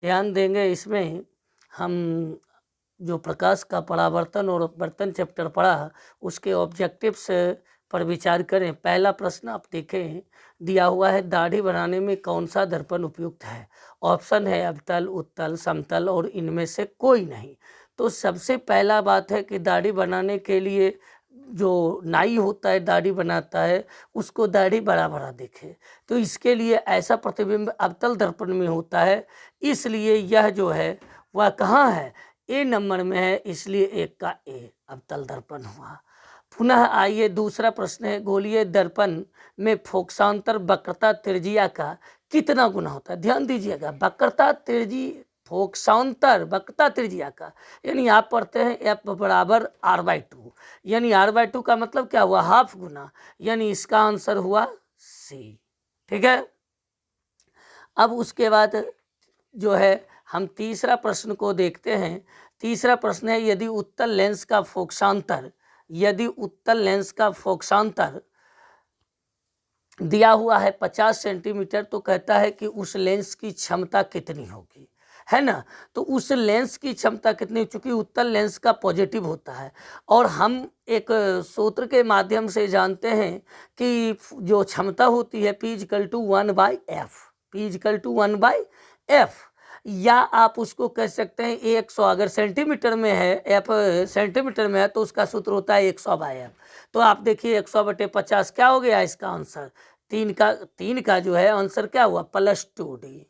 ध्यान देंगे इसमें हम जो प्रकाश का परावर्तन और अपवर्तन चैप्टर पढ़ा उसके ऑब्जेक्टिव्स पर विचार करें। पहला प्रश्न आप देखें, दिया हुआ है दाढ़ी बनाने में कौन सा दर्पण उपयुक्त है। ऑप्शन है अवतल, उत्तल, समतल और इनमें से कोई नहीं। तो सबसे पहला बात है कि दाढ़ी बनाने के लिए जो नाई होता है, दाढ़ी बनाता है, उसको दाढ़ी बड़ा बड़ा दिखे, तो इसके लिए ऐसा प्रतिबिंब अवतल दर्पण में होता है। इसलिए यह जो है वह कहाँ है, ए नंबर में है, इसलिए एक का ए अवतल दर्पण हुआ। पुनः आइए दूसरा प्रश्न है, गोलीय दर्पण में फोकसांतर वक्रता त्रिज्या का कितना गुना होता है। ध्यान दीजिएगा, वक्रता त्रिज्या फोकसांतर वक्रता त्रिज्या का, यानी आप पढ़ते हैं एफ बराबर r/2, यानी r/2 का मतलब क्या हुआ, हाफ गुना, यानी इसका आंसर हुआ सी। ठीक है। अब उसके बाद जो है हम तीसरा प्रश्न को देखते हैं। तीसरा प्रश्न है, यदि उत्तल लेंस का फोकसांतर, यदि उत्तल लेंस का फोकसांतर दिया हुआ है 50 सेंटीमीटर, तो कहता है कि उस लेंस की क्षमता कितनी होगी, है ना। तो उस लेंस की क्षमता कितनी, चूंकि उत्तल लेंस का पॉजिटिव होता है और हम एक सूत्र के माध्यम से जानते हैं कि जो क्षमता होती है P = 1/f, P = 1/f, या आप उसको कह सकते हैं 100, अगर सेंटीमीटर में है, एफ सेंटीमीटर में है, तो उसका सूत्र होता है 100/f। तो आप देखिए 100/50 क्या हो गया इसका आंसर, 3 का जो है आंसर क्या हुआ, +2d,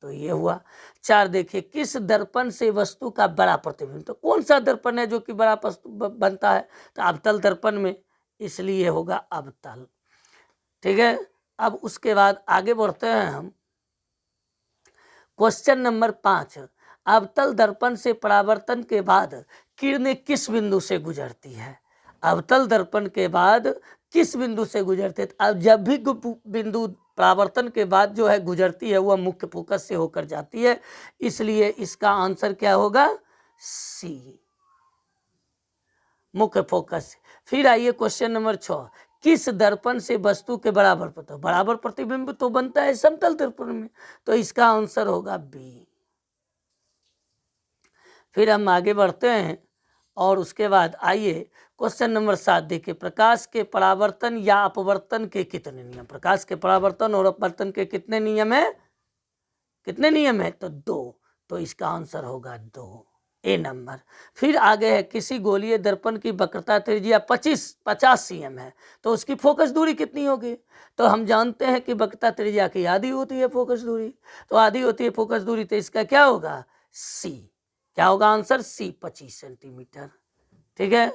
तो ये हुआ। 4 देखिए, किस दर्पण से वस्तु का बड़ा प्रतिबिंब, तो कौन सा दर्पण है जो कि बड़ा बनता है, तो अवतल दर्पण में, इसलिए होगा अवतल। ठीक है। अब उसके बाद आगे बढ़ते हैं हम। क्वेश्चन नंबर 5, अवतल दर्पण से परावर्तन के बाद किरणें किस बिंदु से गुजरती है। अवतल दर्पण के बाद किस बिंदु से गुजरते हैं, अब जब भी बिंदु परावर्तन के बाद जो है गुजरती है वह मुख्य फोकस से होकर जाती है, इसलिए इसका आंसर क्या होगा, सी, मुख्य फोकस। फिर आइए क्वेश्चन नंबर 6, किस दर्पण से वस्तु के बराबर प्रतिबिंब तो बनता है समतल दर्पण में, तो इसका आंसर होगा बी। फिर हम आगे बढ़ते हैं और उसके बाद आइए क्वेश्चन नंबर 7 देखिए, प्रकाश के परावर्तन या अपवर्तन के कितने नियम। प्रकाश के परावर्तन और अपवर्तन के कितने नियम है, कितने नियम है, तो 2, तो इसका आंसर होगा 2, ए नंबर। फिर आगे है, किसी गोलीय दर्पण की वक्रता त्रिज्या 50 cm है, तो उसकी फोकस दूरी कितनी होगी। तो हम जानते हैं कि वक्रता त्रिज्या की आधी होती है फोकस दूरी, तो आधी होती है फोकस दूरी, तो इसका क्या होगा, सी, क्या होगा आंसर, सी, 25 सेंटीमीटर। ठीक है।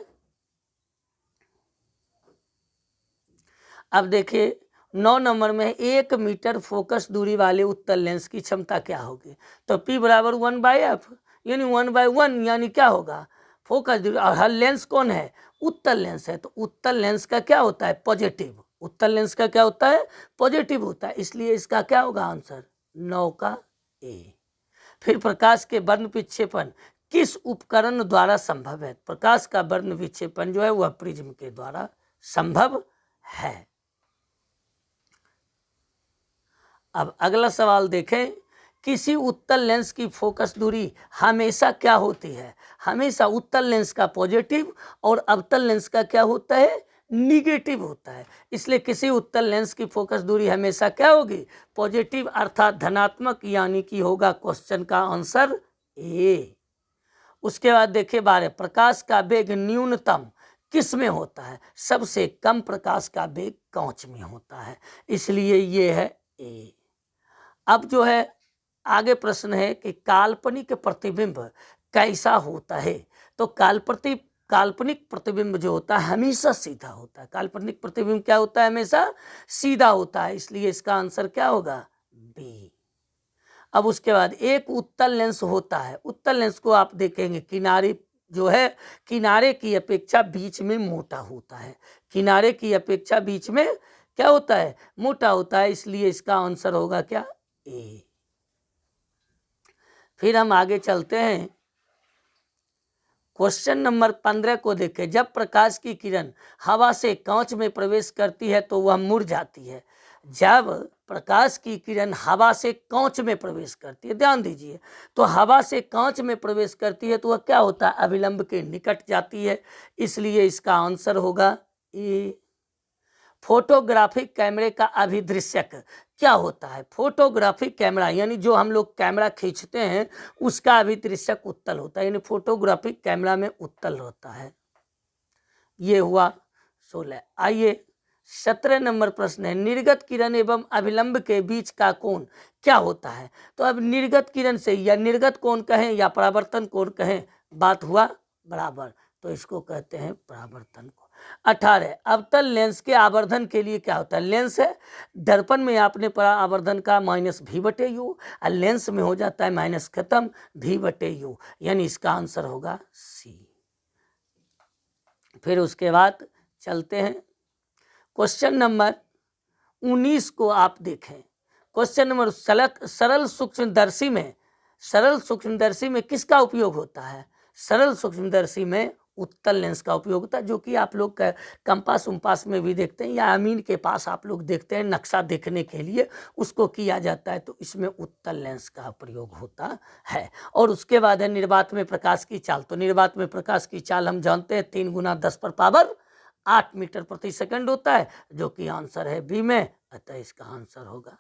अब देखिए 9 नंबर में 1 मीटर फोकस दूरी वाले उत्तल लेंस की क्षमता क्या होगी, तो P = 1/f, यानी 1/1, यानी क्या होगा, फोकस दूरी। और हर लेंस कौन है, उत्तल लेंस है, तो उत्तल लेंस का क्या होता है, पॉजिटिव, उत्तल लेंस का क्या होता है, पॉजिटिव होता है, इसलिए इसका क्या होगा आंसर, 9 का ए। फिर प्रकाश के वर्ण विक्षेपण किस उपकरण द्वारा संभव है। प्रकाश का वर्ण विक्षेपण जो है वह प्रिज्म के द्वारा संभव है। अब अगला सवाल देखें, किसी उत्तल लेंस की फोकस दूरी हमेशा क्या होती है, हमेशा उत्तल लेंस का पॉजिटिव और अवतल लेंस का क्या होता है, निगेटिव होता है, इसलिए किसी उत्तल लेंस की फोकस दूरी हमेशा क्या होगी, पॉजिटिव अर्थात धनात्मक, यानी कि होगा क्वेश्चन का आंसर ए। उसके बाद देखिए 12, प्रकाश का वेग न्यूनतम किस में होता है, सबसे कम प्रकाश का वेग कांच में होता है, इसलिए ये है ए। अब जो है आगे प्रश्न है कि काल्पनिक प्रतिबिंब कैसा होता है, तो काल्पनिक प्रतिबिंब जो होता है हमेशा सीधा होता है, काल्पनिक प्रतिबिंब क्या होता है, हमेशा सीधा होता है, इसलिए इसका आंसर क्या होगा, बी। अब उसके बाद एक उत्तल लेंस होता है, उत्तल लेंस को आप देखेंगे किनारे जो है, किनारे की अपेक्षा बीच में मोटा होता है, किनारे की अपेक्षा बीच में क्या होता है, मोटा होता है, इसलिए इसका आंसर होगा क्या, ए। फिर हम आगे चलते हैं, क्वेश्चन नंबर 15 को देखें, जब प्रकाश की किरण हवा से कांच में प्रवेश करती है तो वह मुड़ जाती है, जब प्रकाश की किरण हवा से कांच में प्रवेश करती है, ध्यान दीजिए, तो हवा से कांच में प्रवेश करती है तो वह क्या होता है, अभिलंब के निकट जाती है, इसलिए इसका आंसर होगा ए। फोटोग्राफिक कैमरे का अभिदृश्यक क्या होता है, फोटोग्राफिक कैमरा यानी जो हम लोग कैमरा खींचते हैं उसका अभिदृश्यक उत्तल होता है, यानी फोटोग्राफिक कैमरा में उत्तल होता है। ये हुआ 16। आइए 17 नंबर प्रश्न है, निर्गत किरण एवं अभिलंब के बीच का कोण क्या होता है। तो अब निर्गत किरण से या निर्गत कोण कहें या परावर्तन कोण कहें, बात हुआ बराबर, तो इसको कहते हैं परावर्तन कोण। 18 अवतल लेंस के आवर्धन के लिए क्या होता है, लेंस है, दर्पण में आपने पढ़ा आवर्धन का -v/u और लेंस में हो जाता है माइनस खत्म v/u, यानी इसका आंसर होगा सी। फिर उसके बाद चलते हैं क्वेश्चन नंबर 19 को आप देखें। क्वेश्चन नंबर सरल सूक्ष्मदर्शी में किसका उपयोग होता है, सरल सूक्ष्मदर्शी में उत्तल लेंस का उपयोग होता है, जो कि आप लोग कंपास उम्पास में भी देखते हैं या अमीन के पास आप लोग देखते हैं नक्शा देखने के लिए उसको किया जाता है, तो इसमें उत्तल लेंस का प्रयोग होता है। और उसके बाद है निर्वात में प्रकाश की चाल। तो निर्वात में प्रकाश की चाल हम जानते हैं 3 × 10⁸ मीटर प्रति सेकंड होता है, जो कि आंसर है बी में, अतः इसका आंसर होगा